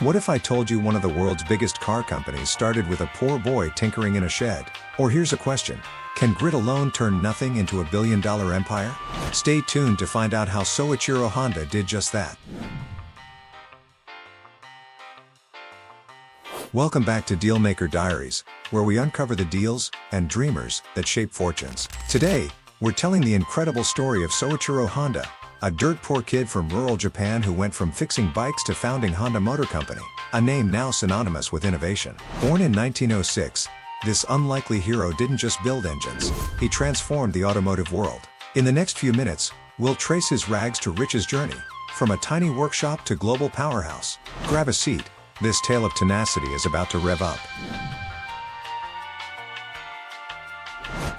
What if I told you one of the world's biggest car companies started with a poor boy tinkering in a shed? Or here's a question. Can grit alone turn nothing into a billion-dollar empire? Stay tuned to find out how Soichiro Honda did just that. Welcome back to DealMaker Diaries, where we uncover the deals and dreamers that shape fortunes. Today, we're telling the incredible story of Soichiro Honda, a dirt-poor kid from rural Japan who went from fixing bikes to founding Honda Motor Company, a name now synonymous with innovation. Born in 1906, this unlikely hero didn't just build engines, he transformed the automotive world. In the next few minutes, we'll trace his rags to riches journey, from a tiny workshop to global powerhouse. Grab a seat, this tale of tenacity is about to rev up.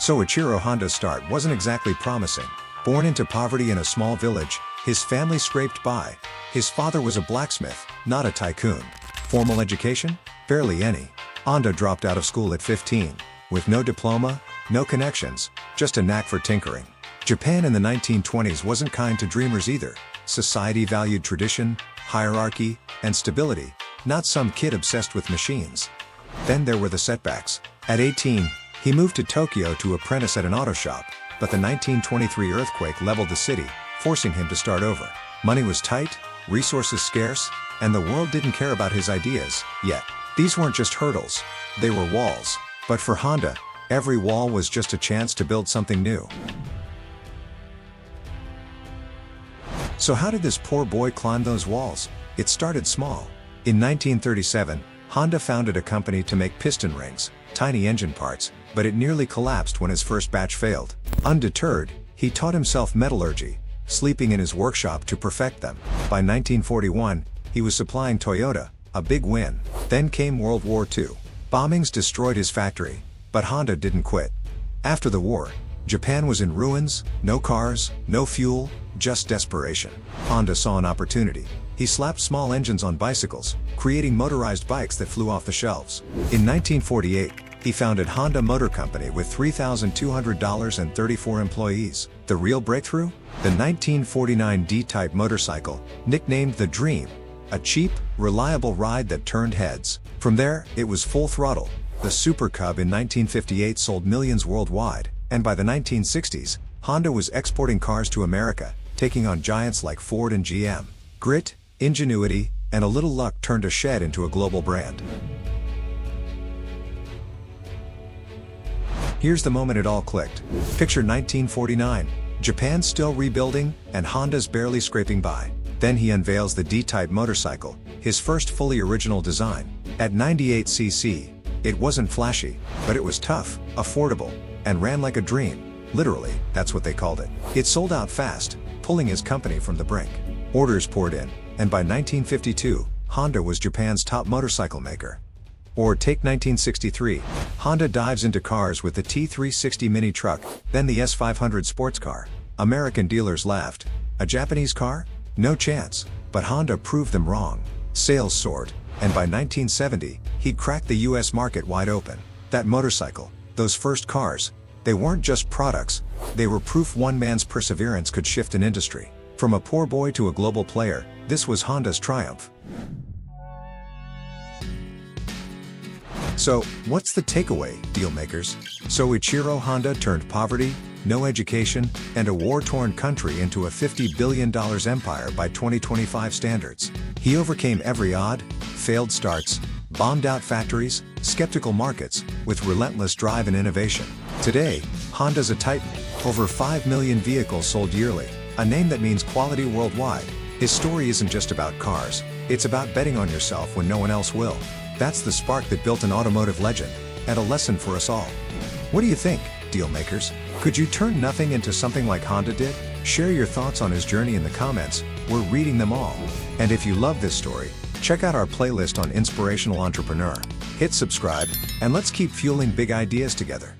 Soichiro Honda's start wasn't exactly promising. Born into poverty in a small village, his family scraped by. His father was a blacksmith, not a tycoon. Formal education? Barely any. Honda dropped out of school at 15, with no diploma, no connections, just a knack for tinkering. Japan in the 1920s wasn't kind to dreamers either. Society valued tradition, hierarchy, and stability, not some kid obsessed with machines. Then there were the setbacks. At 18, he moved to Tokyo to apprentice at an auto shop, but the 1923 earthquake leveled the city, forcing him to start over. Money was tight, resources scarce, and the world didn't care about his ideas, yet. These weren't just hurdles, they were walls. But for Honda, every wall was just a chance to build something new. So how did this poor boy climb those walls? It started small. In 1937, Honda founded a company to make piston rings, tiny engine parts, but it nearly collapsed when his first batch failed. Undeterred, he taught himself metallurgy, sleeping in his workshop to perfect them. By 1941, he was supplying Toyota, a big win. Then came World War II. Bombings destroyed his factory, but Honda didn't quit. After the war, Japan was in ruins, no cars, no fuel, just desperation. Honda saw an opportunity. He slapped small engines on bicycles, creating motorized bikes that flew off the shelves. In 1948, he founded Honda Motor Company with $3,200 and 34 employees. The real breakthrough? The 1949 D-Type motorcycle, nicknamed the Dream, a cheap, reliable ride that turned heads. From there, it was full throttle. The Super Cub in 1958 sold millions worldwide, and by the 1960s, Honda was exporting cars to America, taking on giants like Ford and GM. Grit, ingenuity, and a little luck turned a shed into a global brand. Here's the moment it all clicked. Picture 1949, Japan's still rebuilding, and Honda's barely scraping by. Then he unveils the D-Type motorcycle, his first fully original design. At 98cc, it wasn't flashy, but it was tough, affordable, and ran like a dream. Literally, that's what they called it. It sold out fast, pulling his company from the brink. Orders poured in, and by 1952, Honda was Japan's top motorcycle maker. Or take 1963, Honda dives into cars with the T360 mini truck, then the S500 sports car. American dealers laughed. A Japanese car? No chance. But Honda proved them wrong. Sales soared, and by 1970, he'd cracked the US market wide open. That motorcycle, those first cars, they weren't just products, they were proof one man's perseverance could shift an industry. From a poor boy to a global player, this was Honda's triumph. So, what's the takeaway, deal makers? Soichiro Honda turned poverty, no education, and a war-torn country into a $50 billion empire by 2025 standards. He overcame every odd, failed starts, bombed out factories, skeptical markets, with relentless drive and innovation. Today, Honda's a titan. Over 5 million vehicles sold yearly, a name that means quality worldwide. His story isn't just about cars, it's about betting on yourself when no one else will. That's the spark that built an automotive legend, and a lesson for us all. What do you think, deal makers? Could you turn nothing into something like Honda did? Share your thoughts on his journey in the comments, we're reading them all. And if you love this story, check out our playlist on Inspirational Entrepreneur. Hit subscribe, and let's keep fueling big ideas together.